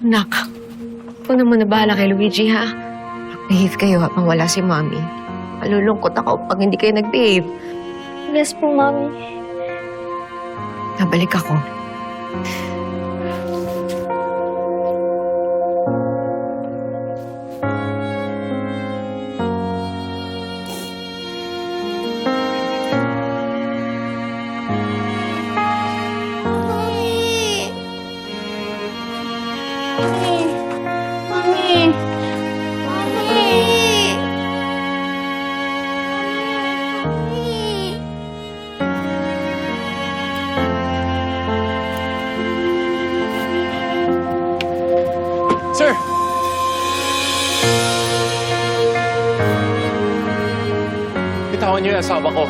Nak, ikaw naman na bahala kay Luigi, ha? Behave kayo habang wala si Mommy. Malulungkot ako pag hindi kayo nag-behave. Yes po, Mommy. Nabalik ako. Sir! Bitawan niyo yung asawa ko.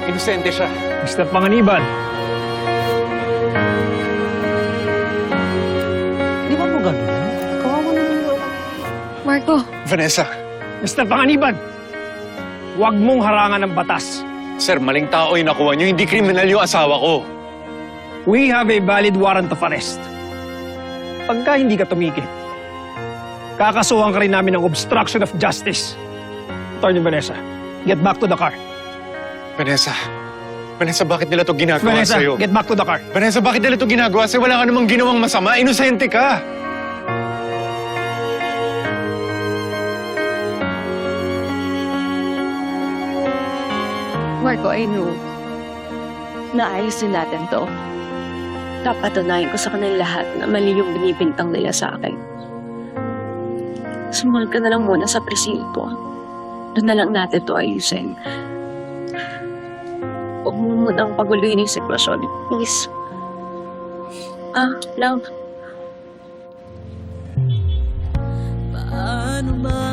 Inosente siya. Mr. Panganiban. Di ba mo ganun? Kawawa naman mo. Marco, Vanessa. Mr. Panganiban! Huwag mong harangan ng batas. Sir, maling tao yung nakuha niyo. Hindi kriminal yung asawa ko. We have a valid warrant of arrest. Pagka hindi ka tumigil, kakasuhan ka rin namin ng obstruction of justice. Attorney Vanessa, get back to the car. Vanessa. Vanessa, bakit nila to ginagawa Vanessa, sa'yo? get back to the car. Vanessa, bakit nila to ginagawa sa'yo? Wala ka namang ginawang masama. Inosente ka. Marco, I know. Naayusin natin to. Papatunayan ko sa kanila lahat na mali yung binibintang nila sa akin. Sumunod ka na lang muna sa presinto. Doon na lang natin to ayusin. Huwag mo munang paguluhin yung sitwasyon. Please. Love. Paano ba